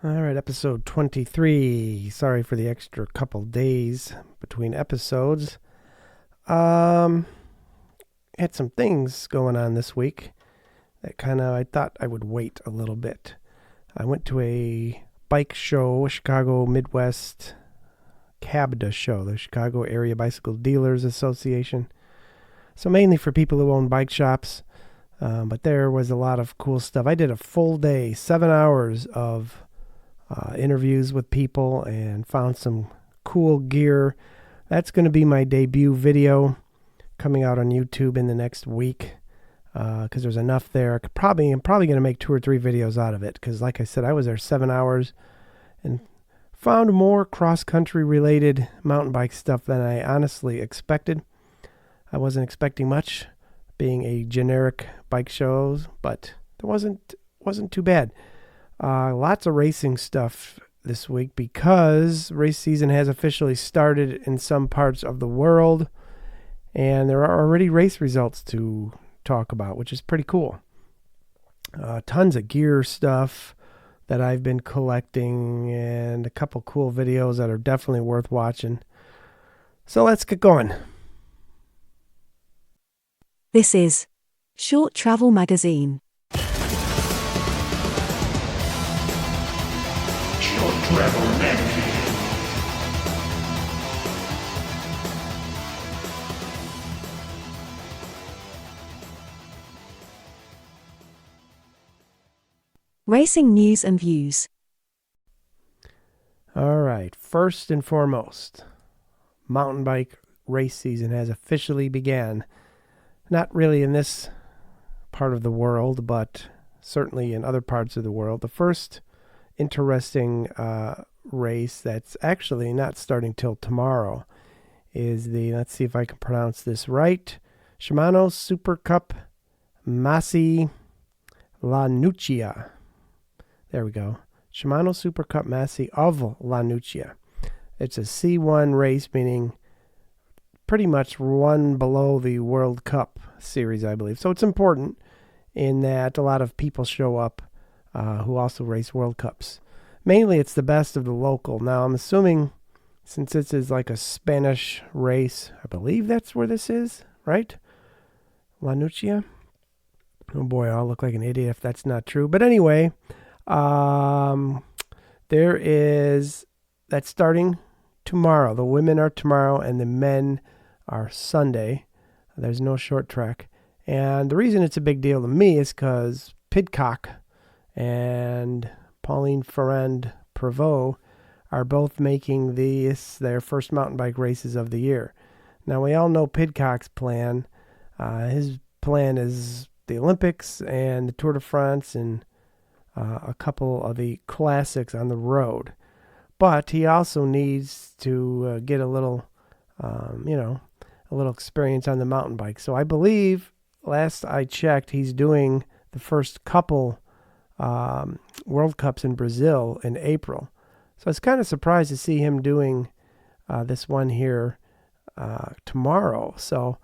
All right, episode 23. Sorry for the extra couple days between episodes. Had some things going on this week that I thought I would wait a little bit. I went to a bike show, Chicago Midwest CABDA show, the Chicago Area Bicycle Dealers Association. So mainly for people who own bike shops, but there was a lot of cool stuff. I did a full day, 7 hours of interviews with people and found some cool gear. That's going to be my debut video coming out on YouTube in the next week because there's enough there. I'm probably going to make 2 or 3 videos out of it because, like I said, I was there 7 hours and found more cross-country related mountain bike stuff than I honestly expected. I wasn't expecting much, being a generic bike show, but it wasn't too bad. Lots of racing stuff this week because race season has officially started in some parts of the world, and there are already race results to talk about, which is pretty cool. Tons of gear stuff that I've been collecting and a couple cool videos that are definitely worth watching. So let's get going. This is Short Travel Magazine. Travel Magazine. Racing news and views. All right, first and foremost, mountain bike race season has officially began. Not really in this part of the world, but certainly in other parts of the world. The first interesting race that's actually not starting till tomorrow is let's see if I can pronounce this right, Shimano Super Cup Massi Lanuccia. There we go. Shimano Super Cup Massi of Lanuccia. It's a C1 race, meaning pretty much one below the World Cup series, I believe. So it's important in that a lot of people show up who also race World Cups. Mainly it's the best of the local. Now I'm assuming since this is like a Spanish race, I believe that's where this is, right? Lanuccia? Oh boy, I'll look like an idiot if that's not true. But anyway, that's starting tomorrow. The women are tomorrow and the men are Sunday. There's no short track. And the reason it's a big deal to me is because Pidcock and Pauline Ferrand-Prévot are both making their first mountain bike races of the year. Now, we all know Pidcock's plan. His plan is the Olympics and the Tour de France and a couple of the classics on the road. But he also needs to get a little experience on the mountain bike. So I believe, last I checked, he's doing the first couple World Cups in Brazil in April. So I was kind of surprised to see him doing this one here tomorrow. So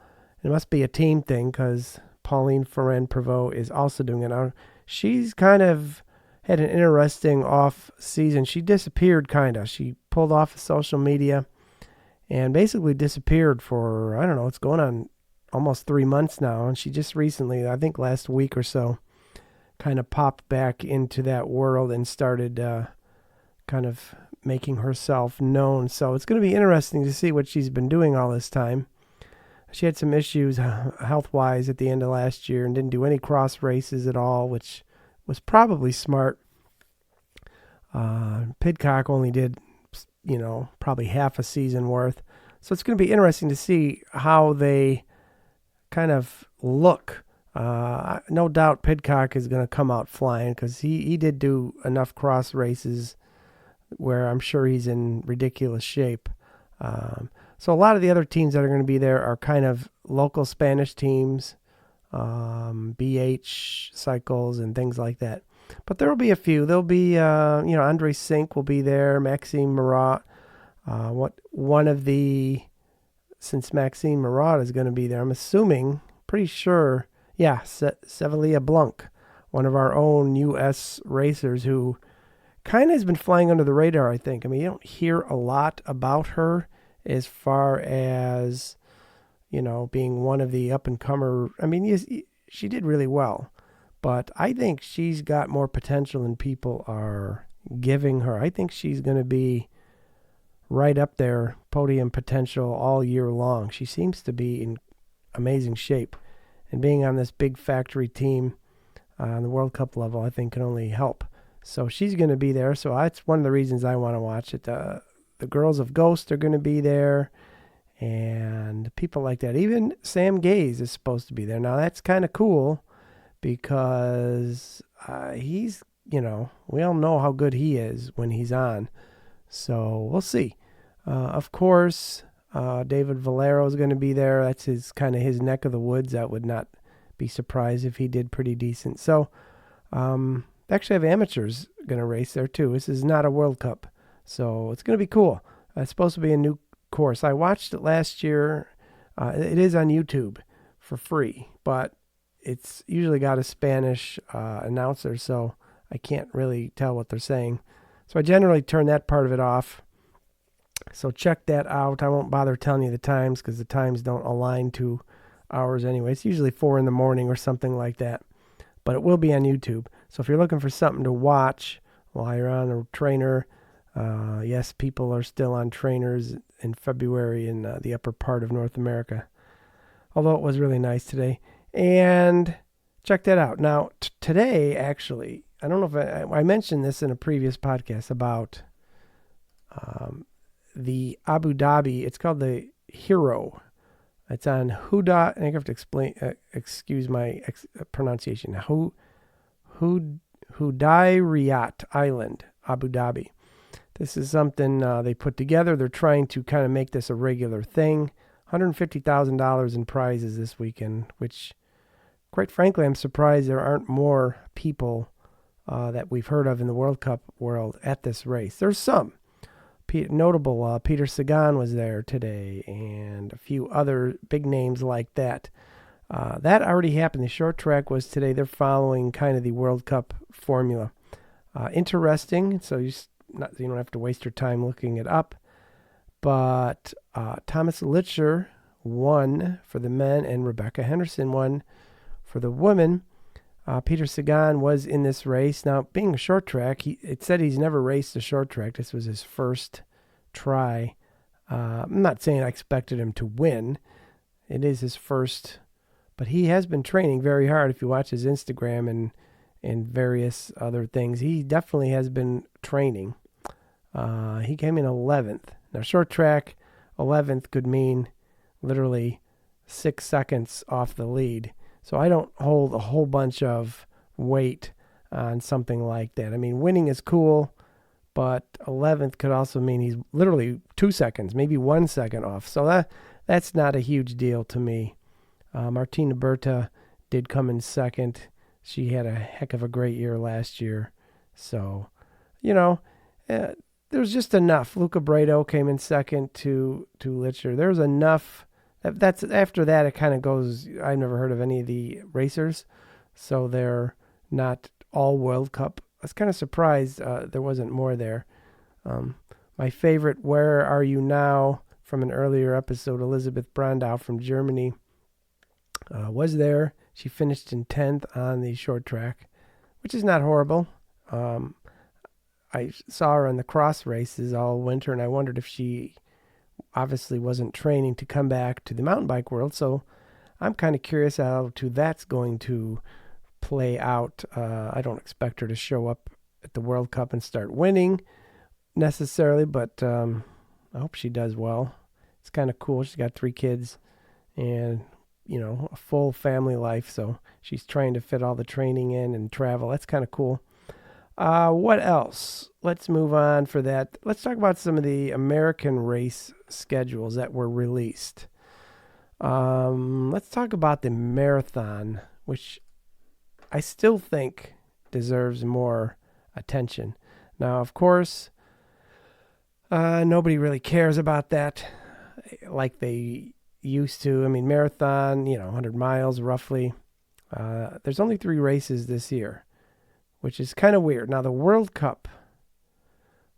it must be a team thing because Pauline Ferrand-Prévot is also doing it. Now, she's kind of had an interesting off season. She disappeared She pulled off of social media and basically disappeared for, I don't know, it's going on almost 3 months now. And she just recently, I think last week or so, kind of popped back into that world and started kind of making herself known. So it's going to be interesting to see what she's been doing all this time. She had some issues health-wise at the end of last year and didn't do any cross races at all, which was probably smart. Pidcock only did, probably half a season worth. So it's going to be interesting to see how they kind of look. No doubt Pidcock is going to come out flying because he did do enough cross races where I'm sure he's in ridiculous shape. So a lot of the other teams that are going to be there are kind of local Spanish teams, BH Cycles and things like that. But there will be a few. There'll be, Andre Sink will be there, Maxime Marat. Since Maxime Marat is going to be there, I'm assuming, pretty sure, Sevilla Blanc, one of our own U.S. racers who kind of has been flying under the radar, I think. I mean, you don't hear a lot about her as far as, being one of the up-and-comer. I mean, yes, she did really well. But I think she's got more potential than people are giving her. I think she's going to be right up there, podium potential all year long. She seems to be in amazing shape. And being on this big factory team on the World Cup level, I think can only help. So she's going to be there. So that's one of the reasons I want to watch it. The girls of Ghost are going to be there. And people like that. Even Sam Gaze is supposed to be there. Now, that's kind of cool because he's, we all know how good he is when he's on. So we'll see. Of course, David Valero is going to be there. That's his neck of the woods. I would not be surprised if he did pretty decent. So they actually have amateurs going to race there too. This is not a World Cup. So it's going to be cool. It's supposed to be a new course. I watched it last year. It is on YouTube for free, but it's usually got a Spanish announcer, so I can't really tell what they're saying. So I generally turn that part of it off. So check that out. I won't bother telling you the times because the times don't align to hours anyway. It's usually 4 a.m. or something like that. But it will be on YouTube. So if you're looking for something to watch while you're on a trainer, yes, people are still on trainers in February in the upper part of North America. Although it was really nice today. And check that out. Now, today, actually, I don't know if I mentioned this in a previous podcast about the Abu Dhabi. It's called the Hero. It's on Huda, and I have to explain, excuse my pronunciation, Hudayriyat Island, Abu Dhabi. This is something they put together. They're trying to kind of make this a regular thing. $150,000 in prizes this weekend, which, quite frankly, I'm surprised there aren't more people that we've heard of in the World Cup world at this race. There's some. Notable Peter Sagan was there today, and a few other big names like that. That already happened. The short track was today. They're following kind of the World Cup formula. Interesting. So you don't have to waste your time looking it up. But Thomas Litcher won for the men, and Rebecca Henderson won for the women. Peter Sagan was in this race. Now, being a short track, it said he's never raced a short track. This was his first try. I'm not saying I expected him to win. It is his first, but he has been training very hard. If you watch his Instagram and various other things, he definitely has been training. He came in 11th. Now, short track, 11th could mean literally 6 seconds off the lead. So I don't hold a whole bunch of weight on something like that. I mean, winning is cool, but 11th could also mean he's literally 2 seconds, maybe 1 second off. So that's not a huge deal to me. Martina Berta did come in second. She had a heck of a great year last year. So, there's just enough. Luca Bredo came in second to Litcher. There's enough. That's after that, it kind of goes. I've never heard of any of the racers, so they're not all World Cup. I was kind of surprised there wasn't more there. My favorite, Where Are You Now, from an earlier episode, Elizabeth Brandau from Germany, was there. She finished in 10th on the short track, which is not horrible. I saw her in the cross races all winter, and I wondered if she obviously wasn't training to come back to the mountain bike world. So I'm kind of curious how that's going to play out. I don't expect her to show up at the World Cup and start winning necessarily, but I hope she does well. It's kind of cool. She's got 3 kids and, a full family life. So she's trying to fit all the training in and travel. That's kind of cool. What else? Let's move on for that. Let's talk about some of the American race schedules that were released. Let's talk about the marathon, which I still think deserves more attention. Now, of course, nobody really cares about that like they used to. I mean, marathon, 100 miles roughly. There's only 3 races this year, which is kind of weird. Now, the World Cup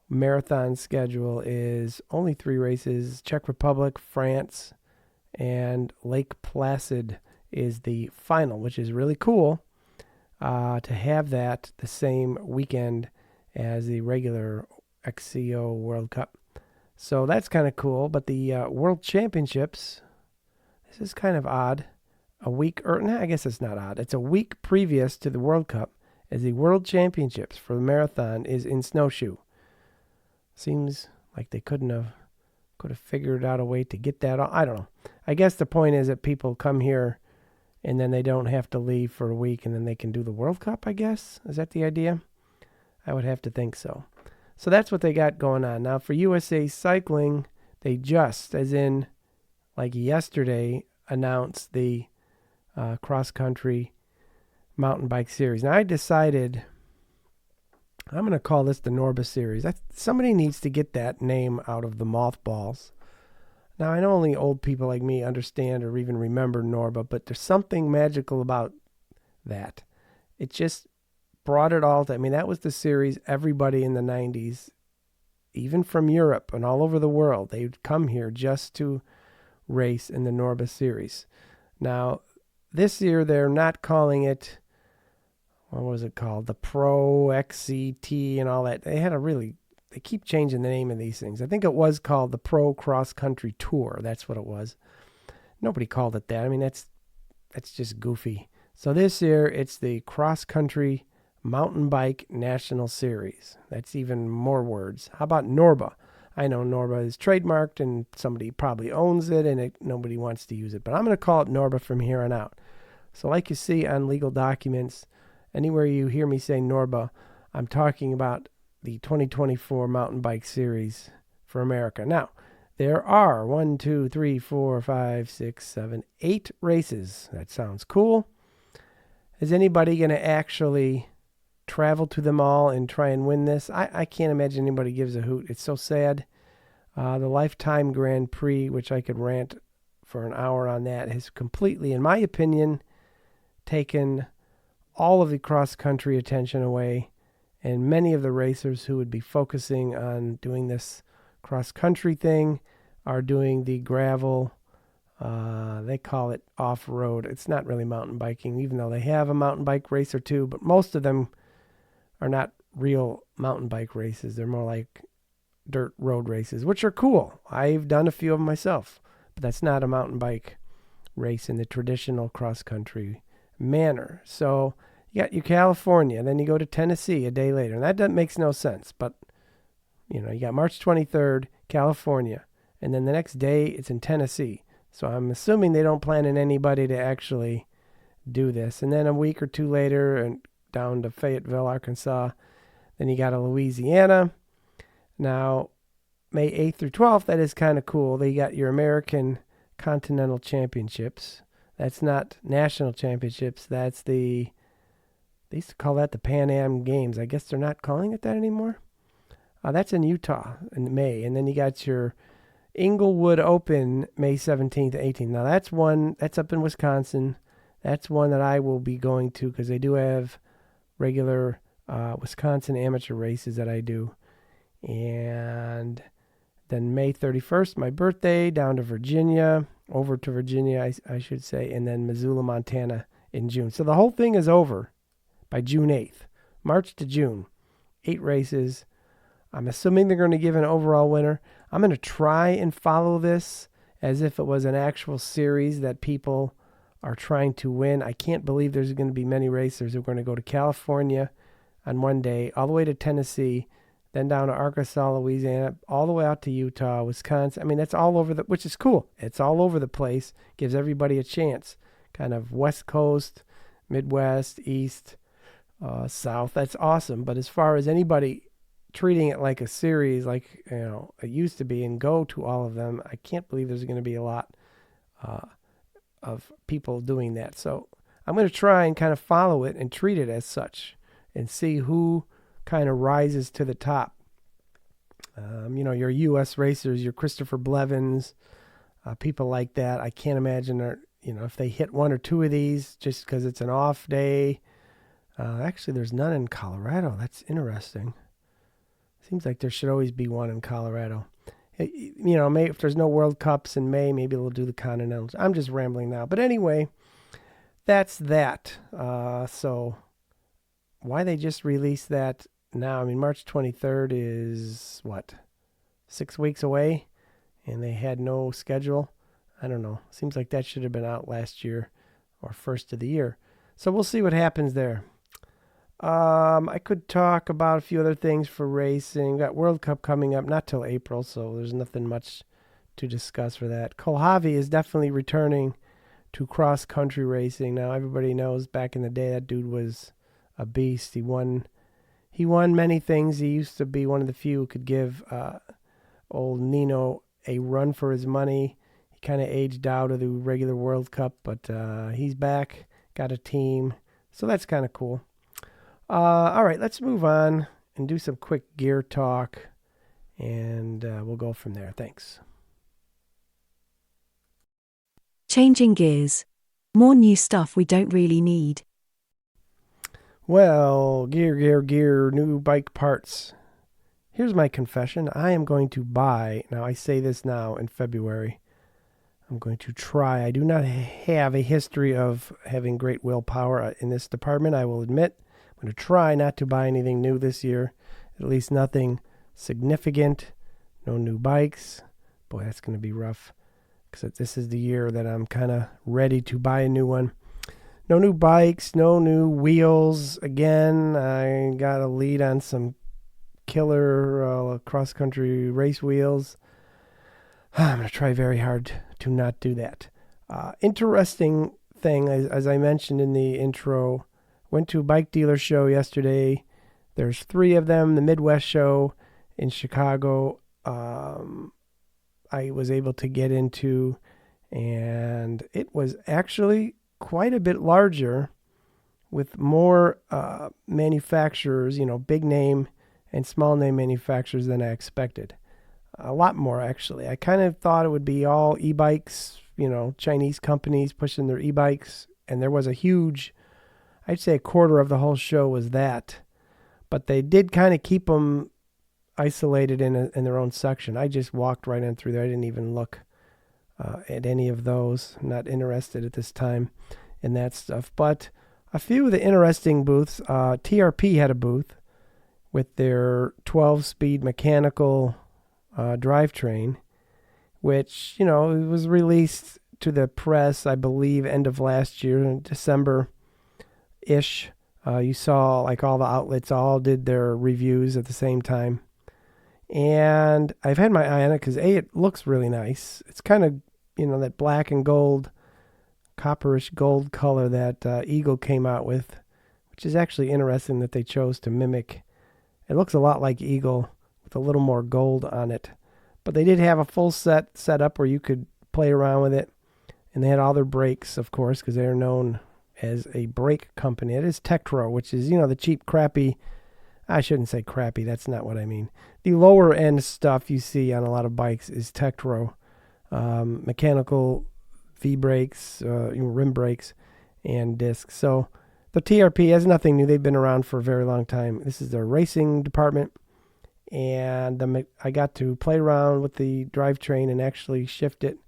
marathon schedule is only 3 races: Czech Republic, France, and Lake Placid is the final, which is really cool to have that the same weekend as the regular XCO World Cup. So that's kind of cool. But the World Championships, this is kind of odd. A week, or no, I guess it's not odd. It's a week previous to the World Cup, as the World Championships for the marathon is in snowshoe. Seems like they could have figured out a way to get that on. I don't know. I guess the point is that people come here and then they don't have to leave for a week and then they can do the World Cup, I guess. Is that the idea? I would have to think so. So that's what they got going on. Now for USA Cycling, they just, as in like yesterday, announced the cross-country mountain bike series. Now I decided I'm going to call this the NORBA series. Somebody needs to get that name out of the mothballs. Now, I know only old people like me understand or even remember NORBA, but there's something magical about that. It just brought it all to, that was the series everybody in the 90s, even from Europe and all over the world, they would come here just to race in the NORBA series. Now, this year they're not calling it, what was it called? The Pro XCT and all that. They keep changing the name of these things. I think it was called the Pro Cross Country Tour. That's what it was. Nobody called it that. That's just goofy. So this year it's the Cross Country Mountain Bike National Series. That's even more words. How about NORBA? I know NORBA is trademarked and somebody probably owns it and nobody wants to use it. But I'm going to call it NORBA from here on out. So like you see on legal documents, anywhere you hear me say NORBA, I'm talking about the 2024 Mountain Bike Series for America. Now, there are 8 races. That sounds cool. Is anybody going to actually travel to them all and try and win this? I can't imagine anybody gives a hoot. It's so sad. The Lifetime Grand Prix, which I could rant for an hour on that, has completely, in my opinion, taken all of the cross-country attention away, and many of the racers who would be focusing on doing this cross-country thing are doing the gravel, they call it off-road. It's not really mountain biking, even though they have a mountain bike race or two, but most of them are not real mountain bike races. They're more like dirt road races, which are cool. I've done a few of them myself, but that's not a mountain bike race in the traditional cross-country manner. So you got your California, then you go to Tennessee a day later, and that makes no sense. But you got March 23rd, California, and then the next day it's in Tennessee. So I'm assuming they don't plan on anybody to actually do this. And then a week or two later, and down to Fayetteville, Arkansas. Then you got a Louisiana. Now, May 8th through 12th, that is kind of cool. They got your American Continental Championships. That's not national championships. They used to call that the Pan Am Games. I guess they're not calling it that anymore. That's in Utah in May. And then you got your Inglewood Open, May 17th to 18th. Now that's up in Wisconsin. That's one that I will be going to because they do have regular Wisconsin amateur races that I do. And then May 31st, my birthday, down to Virginia, over to Virginia, I should say, and then Missoula, Montana in June. So the whole thing is over by June 8th, March to June. 8 races. I'm assuming they're going to give an overall winner. I'm going to try and follow this as if it was an actual series that people are trying to win. I can't believe there's going to be many racers who are going to go to California on one day, all the way to Tennessee, then down to Arkansas, Louisiana, all the way out to Utah, Wisconsin. That's all over which is cool. It's all over the place. Gives everybody a chance. Kind of West Coast, Midwest, East, South. That's awesome. But as far as anybody treating it like a series, like it used to be, and go to all of them, I can't believe there's going to be a lot of people doing that. So I'm going to try and kind of follow it and treat it as such, and see who kind of rises to the top. Your U.S. racers, your Christopher Blevins, people like that. I can't imagine if they hit one or two of these just because it's an off day. Actually, there's none in Colorado. That's interesting. Seems like there should always be one in Colorado. Maybe if there's no World Cups in May, maybe they'll do the Continentals. I'm just rambling now. But anyway, that's that. So why they just released that now? I mean, March 23rd is what? 6 weeks away, and they had no schedule. I don't know. Seems like that should have been out last year or first of the year. So we'll see what happens there. I could talk about a few other things for racing. Got World Cup coming up, not till April, so there's nothing much to discuss for that. Kohlhavi is definitely returning to cross-country racing. Now, everybody knows back in the day that dude was a beast. He won many things. He used to be one of the few who could give old Nino a run for his money. He kind of aged out of the regular World Cup, but he's back, got a team, so that's kind of cool. All right, let's move on and do some quick gear talk, and we'll go from there. Thanks. Changing gears. More new stuff we don't really need. Well, gear, new bike parts. Here's my confession. I am going to buy, now I say this now in February, I'm going to try. I do not have a history of having great willpower in this department, I will admit. I'm going to try not to buy anything new this year, at least nothing significant, no new bikes. Boy, that's going to be rough, because this is the year that I'm kind of ready to buy a new one. No new bikes, no new wheels. Again, I got a lead on some killer cross-country race wheels. I'm going to try very hard to not do that. Interesting thing, as I mentioned in the intro, went to a bike dealer show yesterday. There's 3 of them. The Midwest show in Chicago, I was able to get into, and it was actually quite a bit larger with more manufacturers, big name and small name manufacturers than I expected. A lot more, actually. I kind of thought it would be all e-bikes, Chinese companies pushing their e-bikes, and there was a huge, I'd say a quarter of the whole show was that. But they did kind of keep them isolated in their own section. I just walked right in through there. I didn't even look at any of those. I'm not interested at this time in that stuff. But a few of the interesting booths, TRP had a booth with their 12-speed mechanical drivetrain, which, it was released to the press, I believe, end of last year, in December-ish. You saw like all the outlets all did their reviews at the same time. And I've had my eye on it because, A, it looks really nice. It's kind of, that black and gold, copperish gold color that Eagle came out with, which is actually interesting that they chose to mimic. It looks a lot like Eagle with a little more gold on it. But they did have a full set up where you could play around with it. And they had all their brakes, of course, because they're known as a brake company. It is Tektro, which is, the cheap, crappy, I shouldn't say crappy, that's not what I mean. The lower end stuff you see on a lot of bikes is Tektro. Mechanical V-brakes, rim brakes, and discs. So the TRP has nothing new. They've been around for a very long time. This is their racing department. And I got to play around with the drivetrain and actually shift it.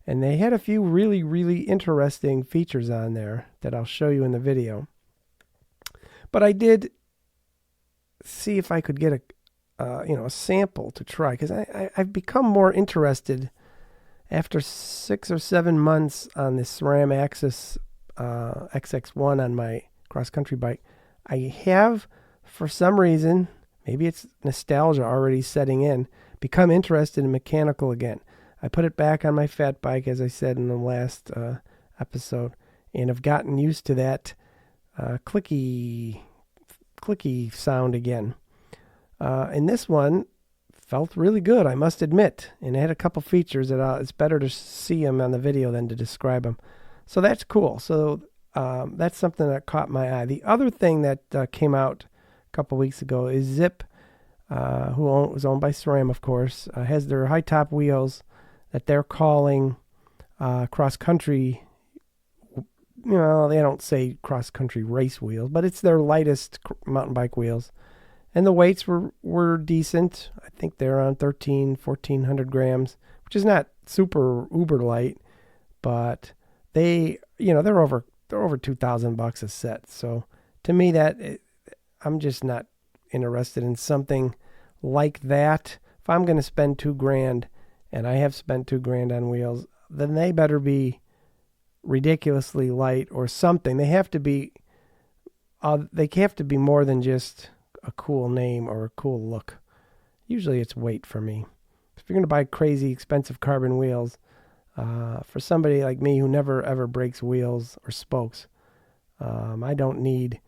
And they had a few really, really interesting features on there that I'll show you in the video. But I did see if I could get a sample to try, because I've become more interested after 6 or 7 months on this SRAM Axis XX1 on my cross-country bike. I have, for some reason, maybe it's nostalgia already setting in, become interested in mechanical again. I put it back on my fat bike, as I said in the last episode, and have gotten used to that clicky sound again. And this one felt really good, I must admit, and it had a couple features that it's better to see them on the video than to describe them. So that's cool. So that's something that caught my eye. The other thing that came out a couple weeks ago is Zipp, who was owned by SRAM, of course, has their high-top wheels that they're calling cross-country. They don't say cross-country race wheels, but it's their lightest mountain bike wheels. And the weights were decent. I think they're around 1,400 grams, which is not super uber light, but they're over $2,000 a set. So to me, I'm just not interested in something like that. If I'm going to spend $2,000, and I have spent $2,000 on wheels, then they better be ridiculously light or something. They have to be more than just a cool name or a cool look. Usually it's weight for me. If you're going to buy crazy expensive carbon wheels, for somebody like me who never ever breaks wheels or spokes, I don't need,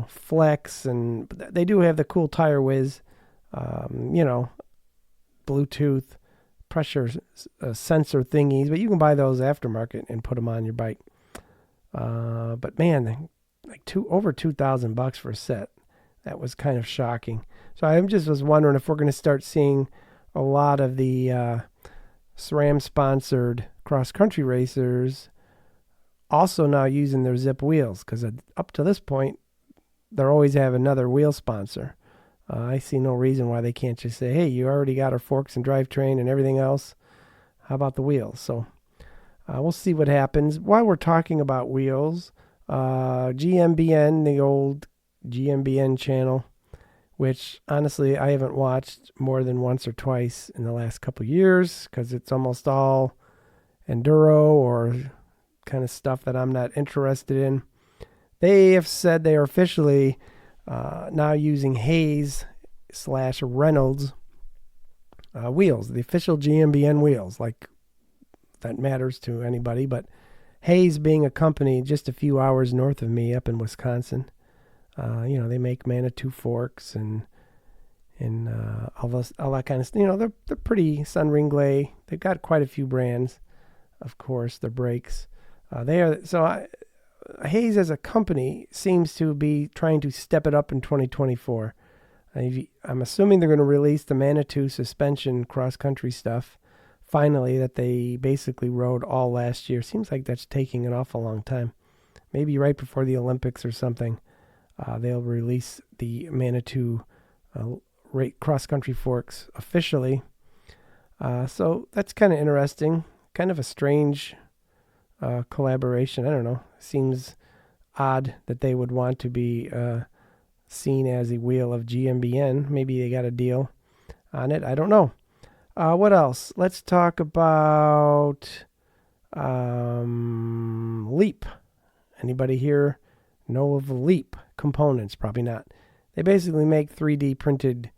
flex, and they do have the cool tire whiz, Bluetooth pressure sensor thingies, but you can buy those aftermarket and put them on your bike. But man, like over $2,000 for a set. That was kind of shocking. So I just was wondering if we're going to start seeing a lot of the SRAM-sponsored cross-country racers also now using their Zipp wheels, because up to this point, they're always have another wheel sponsor. I see no reason why they can't just say, hey, you already got our forks and drivetrain and everything else. How about the wheels? So we'll see what happens. While we're talking about wheels, GMBN, the old GMBN channel, which honestly I haven't watched more than once or twice in the last couple years, because it's almost all enduro or kind of stuff that I'm not interested in. They have said they are officially now using Hayes / Reynolds wheels, the official GMBN wheels, like that matters to anybody, but Hayes being a company just a few hours north of me up in Wisconsin. They make Manitou forks and all that kind of stuff. They're pretty Sunringlay. They've got quite a few brands, of course. Their brakes. Hayes as a company seems to be trying to step it up in 2024. I'm assuming they're going to release the Manitou suspension cross-country stuff finally that they basically rode all last year. Seems like that's taking an awful long time. Maybe right before the Olympics or something, they'll release the Manitou cross-country forks officially. So that's kind of interesting. Kind of a strange collaboration. I don't know. Seems odd that they would want to be seen as a wheel of GMBN. Maybe they got a deal on it. I don't know. What else? Let's talk about Leap. Anybody here know of Leap components? Probably not. They basically make 3D printed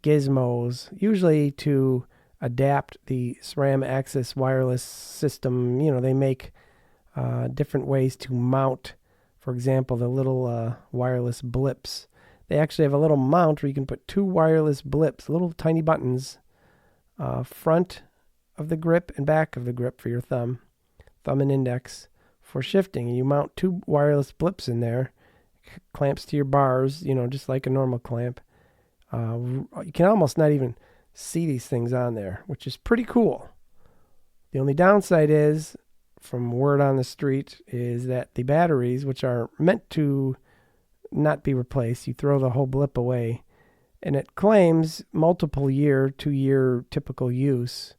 gizmos, usually to adapt the SRAM Access wireless system. They make different ways to mount, for example, the little wireless blips. They actually have a little mount where you can put two wireless blips, little tiny buttons, front of the grip and back of the grip for your thumb and index for shifting. And you mount two wireless blips in there, clamps to your bars, just like a normal clamp. You can almost not even see these things on there, which is pretty cool. The only downside is, from word on the street, is that the batteries, which are meant to not be replaced, you throw the whole blip away, and it claims multiple 2-year typical use.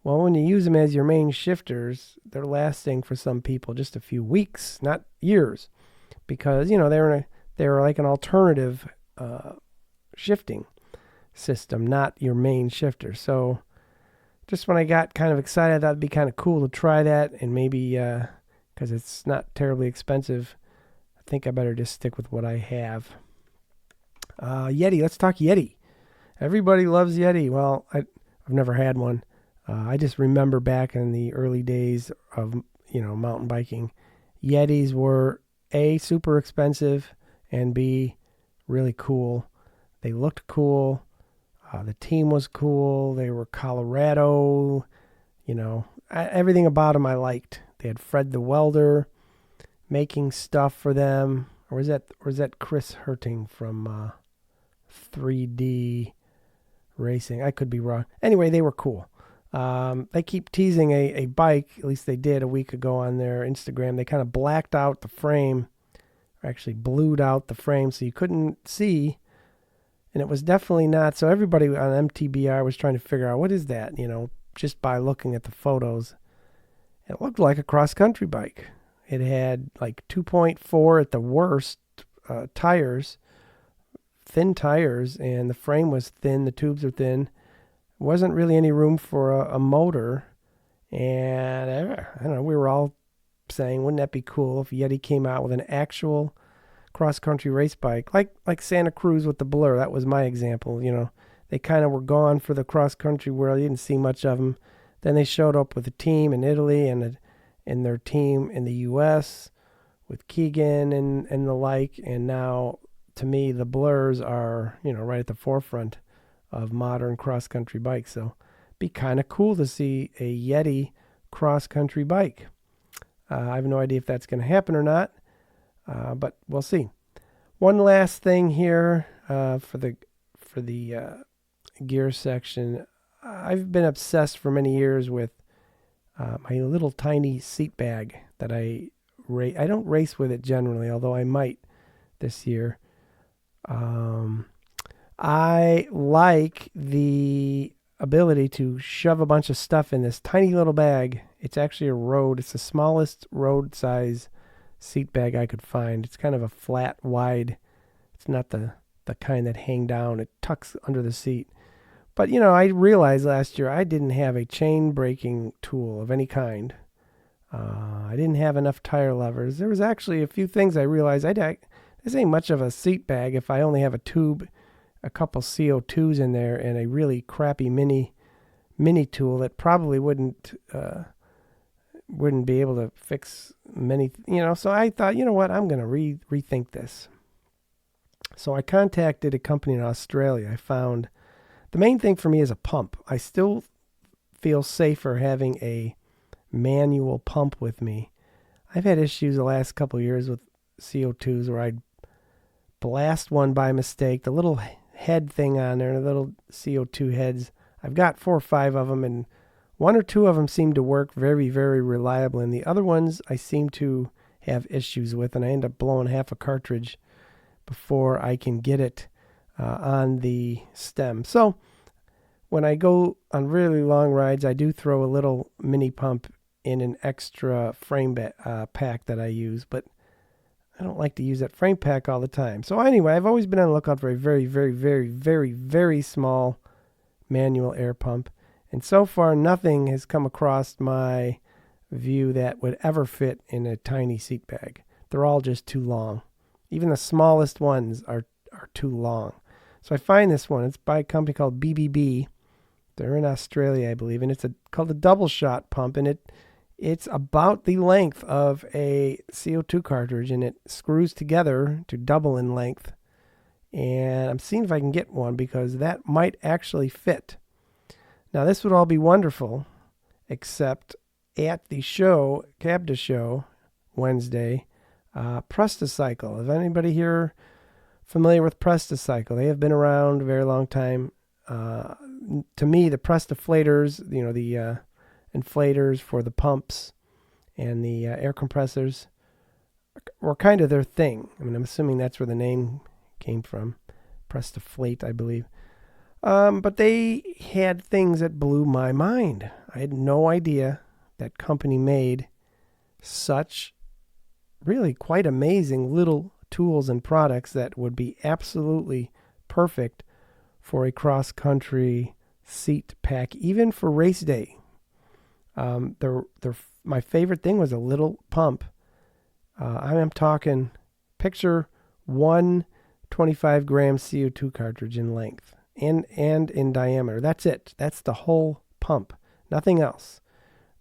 Well, when you use them as your main shifters, they're lasting for some people just a few weeks, not years, because they're like an alternative shifting system, not your main shifter. So just when I got kind of excited, that'd be kind of cool to try that, and maybe because it's not terribly expensive, I think I better just stick with what I have. Yeti, let's talk Yeti. Everybody loves Yeti. Well, I've never had one. I just remember back in the early days of mountain biking, Yetis were A, super expensive, and B, really cool. They looked cool. The team was cool. They were Colorado. Everything about them I liked. They had Fred the welder making stuff for them. Or is that Chris Herting from 3D Racing? I could be wrong. Anyway, they were cool. They keep teasing a bike, at least they did a week ago on their Instagram. They kind of blacked out the frame, or actually blued out the frame, so you couldn't see And it was definitely not. So everybody on MTBR was trying to figure out, what is that? Just by looking at the photos. It looked like a cross-country bike. It had like 2.4 at the worst tires, thin tires, and the frame was thin, the tubes were thin. There wasn't really any room for a motor. And I don't know, we were all saying, wouldn't that be cool if Yeti came out with an actual cross-country race bike, like Santa Cruz with the Blur. That was my example. They kind of were gone for the cross-country world. You didn't see much of them. Then they showed up with a team in Italy and their team in the U.S. with Keegan and the like. And now, to me, the Blurs are, right at the forefront of modern cross-country bikes. So it'd be kind of cool to see a Yeti cross-country bike. I have no idea if that's going to happen or not, but we'll see. One last thing here for the gear section. I've been obsessed for many years with my little tiny seat bag that I don't race with it generally, although I might this year. I like the ability to shove a bunch of stuff in this tiny little bag. It's actually it's the smallest road size seat bag I could find. It's kind of a flat, wide. It's not the kind that hang down. It tucks under the seat. But, I realized last year I didn't have a chain braking tool of any kind. I didn't have enough tire levers. There was actually a few things I realized. This ain't much of a seat bag if I only have a tube, a couple CO2s in there, and a really crappy mini tool that probably wouldn't be able to fix many, So I thought, you know what, I'm going to rethink this. So I contacted a company in Australia. I found the main thing for me is a pump. I still feel safer having a manual pump with me. I've had issues the last couple of years with CO2s where I'd blast one by mistake. The little head thing on there, the little CO2 heads, I've got 4 or 5 of them, and 1 or 2 of them seem to work very, very reliably, and the other ones I seem to have issues with, and I end up blowing half a cartridge before I can get it on the stem. So when I go on really long rides, I do throw a little mini pump in an extra frame pack that I use, but I don't like to use that frame pack all the time. So anyway, I've always been on the lookout for a very, very, very, very, very small manual air pump. And so far, nothing has come across my view that would ever fit in a tiny seat bag. They're all just too long. Even the smallest ones are too long. So I find this one. It's by a company called BBB. They're in Australia, I believe, and it's called a double shot pump, and it's about the length of a CO2 cartridge, and it screws together to double in length. And I'm seeing if I can get one because that might actually fit. Now, this would all be wonderful, except at the show, Cabda show, Wednesday, Presticycle. Is anybody here familiar with Presticycle? They have been around a very long time. To me, the Prestiflators, the inflators for the pumps and the air compressors were kind of their thing. I mean, I'm assuming that's where the name came from. Prestiflate, I believe. But they had things that blew my mind. I had no idea that company made such really quite amazing little tools and products that would be absolutely perfect for a cross-country seat pack, even for race day. My favorite thing was a little pump. I am talking, picture 1 25-gram CO2 cartridge in length and in diameter. That's it. That's the whole pump. Nothing else.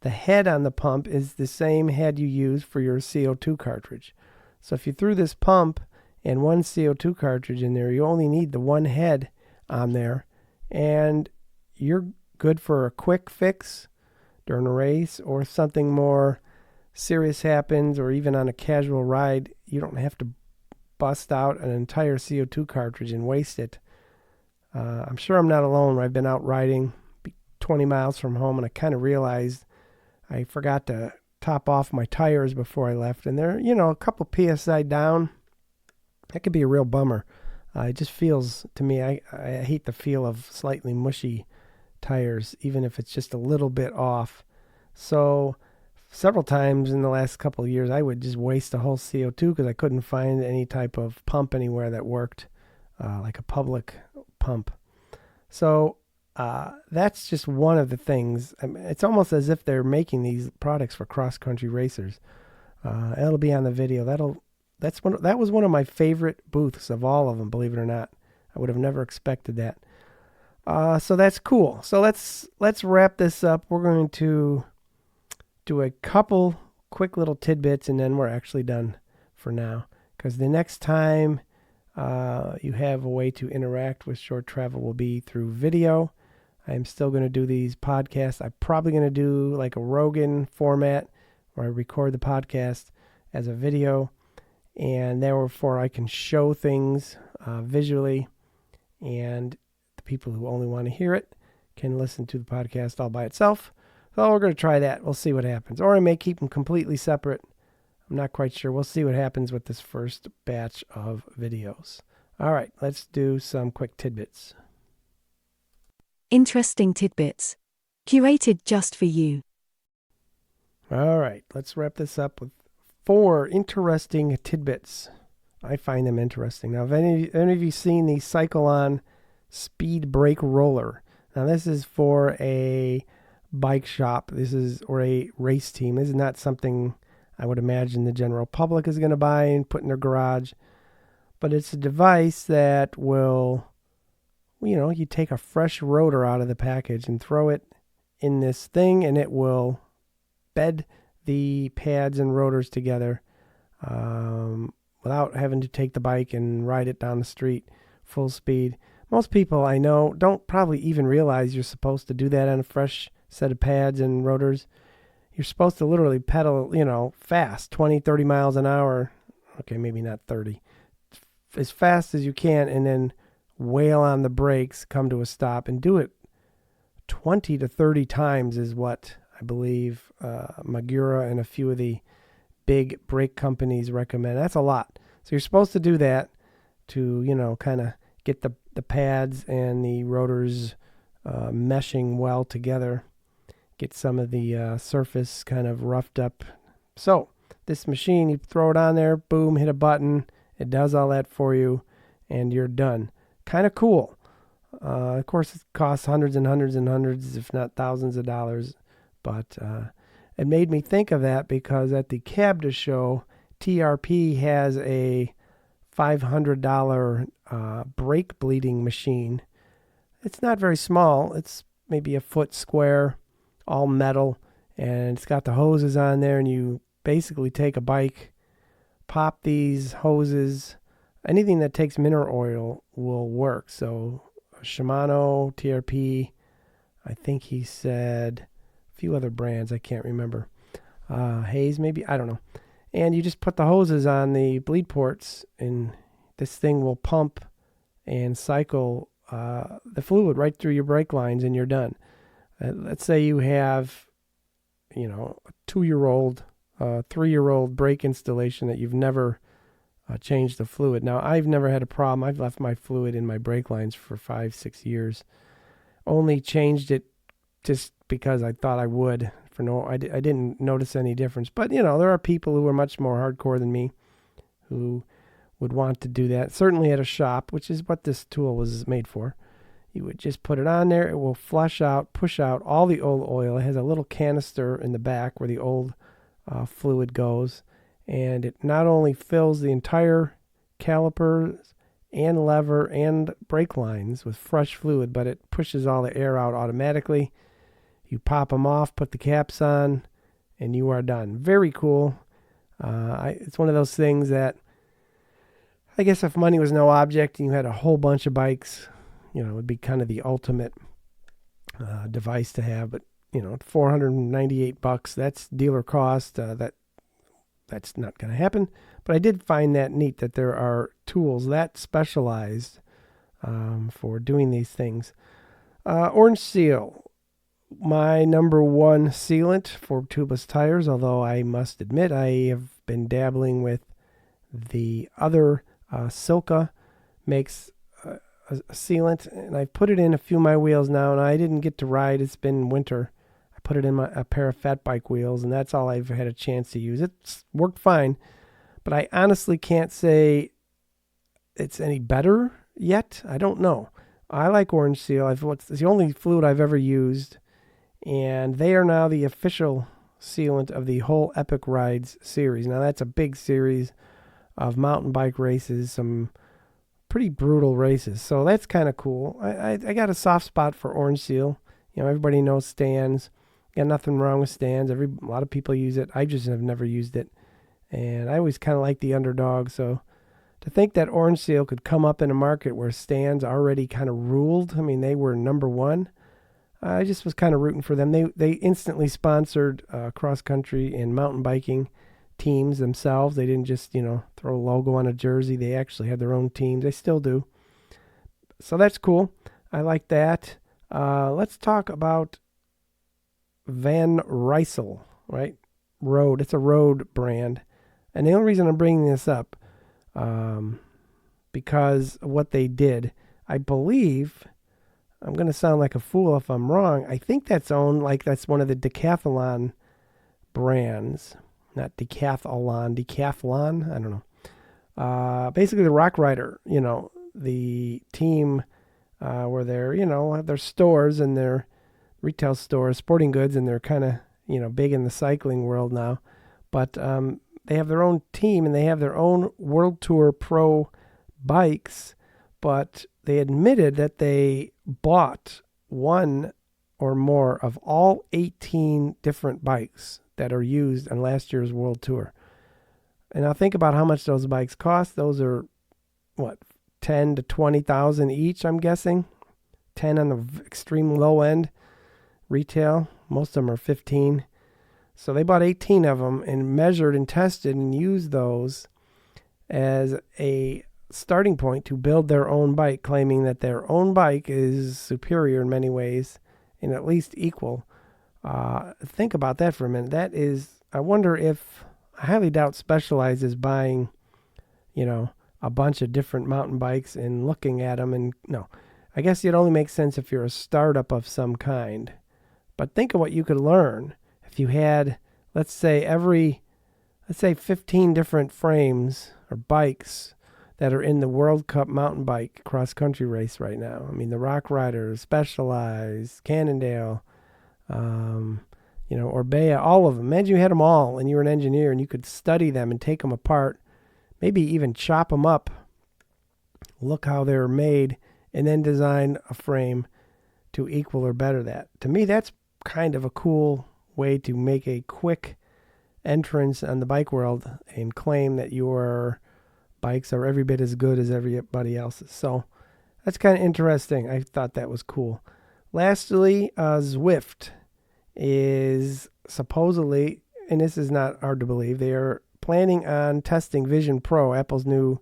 The head on the pump is the same head you use for your CO2 cartridge. So if you threw this pump and 1 CO2 cartridge in there, you only need the 1 head on there, and you're good for a quick fix during a race, or something more serious happens, or even on a casual ride. You don't have to bust out an entire CO2 cartridge and waste it. I'm sure I'm not alone. I've been out riding 20 miles from home, and I kind of realized I forgot to top off my tires before I left, and they're, a couple PSI down. That could be a real bummer It just feels to me, I hate the feel of slightly mushy tires, even if it's just a little bit off. So several times in the last couple of years, I would just waste a whole CO2 because I couldn't find any type of pump anywhere that worked, like a public pump. So that's just one of the things. I mean, it's almost as if they're making these products for cross-country racers. It'll be on the video. That was one of my favorite booths of all of them, believe it or not. I would have never expected that. So that's cool. So let's wrap this up. We're going to do a couple quick little tidbits, and then we're actually done for now. Because the next time you have a way to interact with Short Travel will be through video. I'm still going to do these podcasts. I'm probably going to do like a Rogan format where I record the podcast as a video, and therefore I can show things visually, and the people who only want to hear it can listen to the podcast all by itself. So we're going to try that. We'll see what happens. Or I may keep them completely separate. I'm not quite sure. We'll see what happens with this first batch of videos. All right, let's do some quick tidbits. Interesting tidbits. Curated just for you. All right, let's wrap this up with 4 interesting tidbits. I find them interesting. Now, have any of you seen the Cycle-On speed brake roller? Now, this is for a bike shop. Or a race team. This is not something I would imagine the general public is going to buy and put in their garage. But it's a device that will, you take a fresh rotor out of the package and throw it in this thing, and it will bed the pads and rotors together without having to take the bike and ride it down the street full speed. Most people I know don't probably even realize you're supposed to do that on a fresh set of pads and rotors. You're supposed to literally pedal, fast, 20, 30 miles an hour. Okay, maybe not 30. As fast as you can, and then wail on the brakes, come to a stop, and do it 20 to 30 times is what I believe Magura and a few of the big brake companies recommend. That's a lot. So you're supposed to do that to, kind of get the pads and the rotors meshing well together, get some of the surface kind of roughed up. So this machine, you throw it on there, boom, hit a button, it does all that for you, and you're done. Kind of cool. Of course, it costs hundreds and hundreds and hundreds, if not thousands of dollars. But it made me think of that because at the CABDA show, TRP has a $500 brake bleeding machine. It's not very small. It's maybe a foot square, all metal, and it's got the hoses on there, and you basically take a bike, pop these hoses. Anything that takes mineral oil will work. So Shimano, TRP, I think he said a few other brands, I can't remember. Hayes maybe, I don't know. And you just put the hoses on the bleed ports, and this thing will pump and cycle the fluid right through your brake lines, and you're done. Let's say you have, a 2-year-old, 3-year-old brake installation that you've never changed the fluid. Now, I've never had a problem. I've left my fluid in my brake lines for 5-6 years. Only changed it just because I thought I would. I didn't notice any difference. But, there are people who are much more hardcore than me who would want to do that. Certainly at a shop, which is what this tool was made for. You would just put it on there. It will push out all the old oil. It has a little canister in the back where the old fluid goes. And it not only fills the entire calipers and lever and brake lines with fresh fluid, but it pushes all the air out automatically. You pop them off, put the caps on, and you are done. Very cool. It's one of those things that I guess if money was no object and you had a whole bunch of bikes, it would be kind of the ultimate device to have. But, $498, that's dealer cost. That's not going to happen. But I did find that neat that there are tools that specialized for doing these things. Orange Seal, my number one sealant for tubeless tires, although I must admit I have been dabbling with the other Silca makes a sealant, and I put it in a few of my wheels now, and I didn't get to ride. It's been winter. I put it in a pair of fat bike wheels, and that's all I've had a chance to use. It's worked fine, but I honestly can't say it's any better yet. I don't know. I like Orange Seal. It's the only fluid I've ever used, and they are now the official sealant of the whole Epic Rides series. Now, that's a big series of mountain bike races, some pretty brutal races. So that's kind of cool. I got a soft spot for Orange Seal. Everybody knows Stans. Got nothing wrong with Stans. A lot of people use it. I just have never used it. And I always kind of like the underdog. So to think that Orange Seal could come up in a market where Stans already kind of ruled. I mean, they were number one. I just was kind of rooting for them. They instantly sponsored cross country and mountain biking teams themselves. They didn't just, throw a logo on a jersey. They actually had their own teams. They still do. So that's cool. I like that. Let's talk about Van Rysel, right? Road. It's a road brand. And the only reason I'm bringing this up, because of what they did, I believe, I'm going to sound like a fool if I'm wrong, I think that's that's one of the decathlon brands. Not decathlon, I don't know. Basically the Rock Rider, the team where they're, have their stores and their retail stores, sporting goods, and they're kind of, big in the cycling world now. But they have their own team and they have their own World Tour Pro bikes, but they admitted that they bought one or more of all 18 different bikes that are used on last year's World Tour. And now think about how much those bikes cost. Those are, 10 to 20,000 each, I'm guessing. 10 on the extreme low end retail. Most of them are 15. So they bought 18 of them and measured and tested and used those as a starting point to build their own bike, claiming that their own bike is superior in many ways and at least equal. Think about that for a minute. I wonder if, I highly doubt Specialized is buying, a bunch of different mountain bikes and looking at them. And no, I guess it only makes sense if you're a startup of some kind. But think of what you could learn if you had, let's say 15 different frames or bikes that are in the World Cup mountain bike cross-country race right now. I mean, the Rock Riders, Specialized, Cannondale, Orbea, all of them. Imagine you had them all and you were an engineer and you could study them and take them apart, maybe even chop them up, look how they're made, and then design a frame to equal or better that. To me, that's kind of a cool way to make a quick entrance on the bike world and claim that your bikes are every bit as good as everybody else's. So that's kind of interesting. I thought that was cool. Lastly, Zwift is supposedly, and this is not hard to believe, they are planning on testing Vision Pro, Apple's new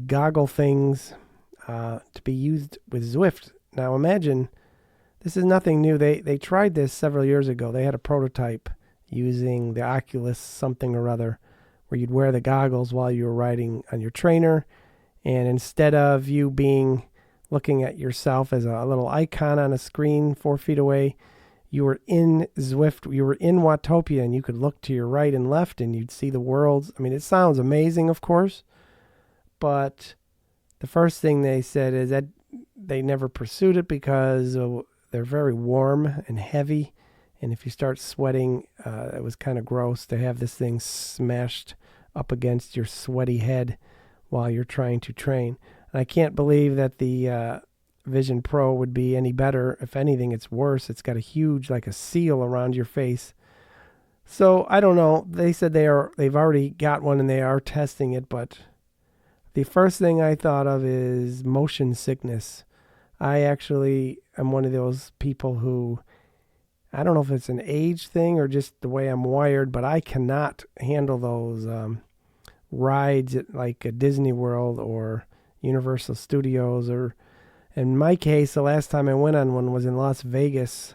goggle things, to be used with Zwift. Now imagine, this is nothing new. They tried this several years ago. They had a prototype using the Oculus something or other, where you'd wear the goggles while you were riding on your trainer, and instead of you looking at yourself as a little icon on a screen 4 feet away, you were in Zwift, you were in Watopia, and you could look to your right and left and you'd see the worlds. I mean, it sounds amazing, of course, but the first thing they said is that they never pursued it because they're very warm and heavy, and if you start sweating, it was kind of gross to have this thing smashed up against your sweaty head while you're trying to train. And I can't believe that the Vision Pro would be any better. If anything, it's worse. It's got a huge, like a seal around your face. So I don't know. They said they've already got one and they are testing it, but the first thing I thought of is motion sickness. I actually am one of those people who, I don't know if it's an age thing or just the way I'm wired, but I cannot handle those rides at like a Disney World or Universal Studios, or in my case, the last time I went on one was in Las Vegas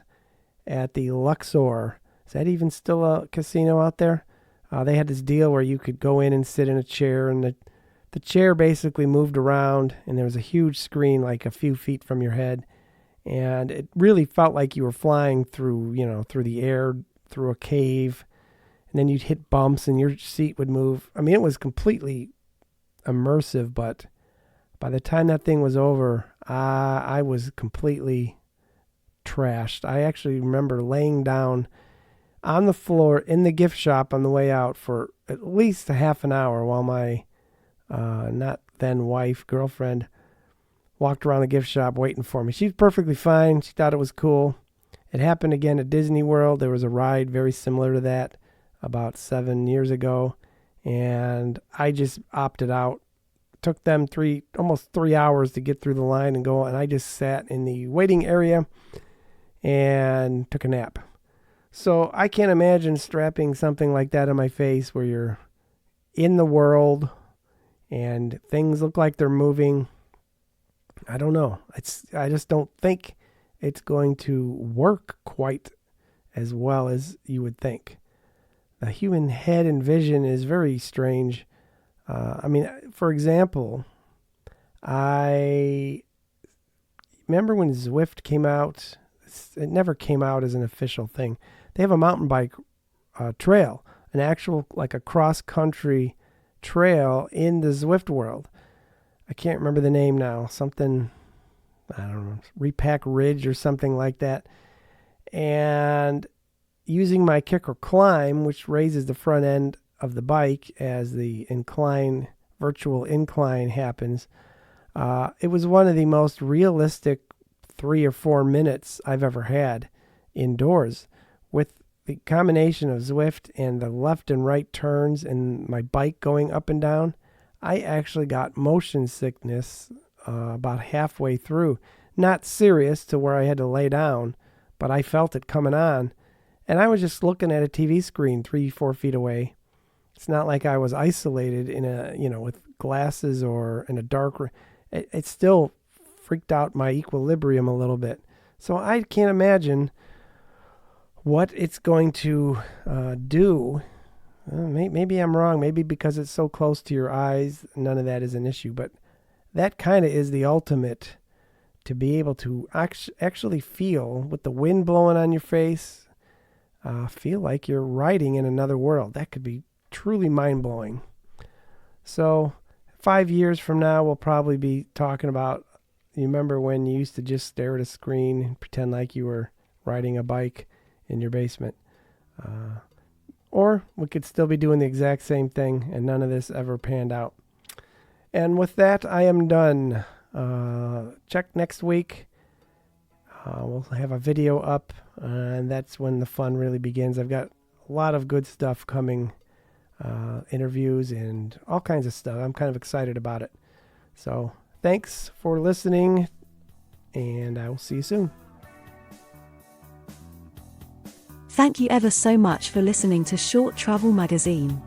at the Luxor. Is that even still a casino out there? They had this deal where you could go in and sit in a chair and the the chair basically moved around, and there was a huge screen like a few feet from your head, and it really felt like you were flying through, through the air, through a cave, and then you'd hit bumps and your seat would move. I mean, it was completely immersive, but by the time that thing was over, I was completely trashed. I actually remember laying down on the floor in the gift shop on the way out for at least a half an hour while my not then wife, girlfriend, walked around the gift shop waiting for me. She was perfectly fine. She thought it was cool. It happened again at Disney World. There was a ride very similar to that about 7 years ago, and I just opted out. Took them almost 3 hours to get through the line and go, and I just sat in the waiting area and took a nap. So I can't imagine strapping something like that on my face where you're in the world and things look like they're moving. I don't know. I just don't think it's going to work quite as well as you would think. The human head and vision is very strange. For example, I remember when Zwift came out. It never came out as an official thing. They have a mountain bike trail, an actual, like a cross-country trail in the Zwift world. I can't remember the name now. Something, I don't know, Repack Ridge or something like that. And using my kick or climb, which raises the front end of the bike as the virtual incline happens, it was one of the most realistic 3 or 4 minutes I've ever had indoors. With the combination of Zwift and the left and right turns and my bike going up and down, I actually got motion sickness about halfway through. Not serious to where I had to lay down, but I felt it coming on. And I was just looking at a TV screen 3-4 feet away. It's not like I was isolated in with glasses or in a dark room. It still freaked out my equilibrium a little bit. So I can't imagine what it's going to do. Maybe I'm wrong. Maybe because it's so close to your eyes, none of that is an issue. But that kind of is the ultimate, to be able to actually feel with the wind blowing on your face, feel like you're riding in another world. That could be truly mind-blowing. So 5 years from now, we'll probably be talking about, you remember when you used to just stare at a screen and pretend like you were riding a bike in your basement? Or we could still be doing the exact same thing and none of this ever panned out. And with that, I am done. Check next week. We'll have a video up, and that's when the fun really begins. I've got a lot of good stuff coming, interviews and all kinds of stuff. I'm kind of excited about it. So thanks for listening, and I will see you soon. Thank you ever so much for listening to Short Travel Magazine.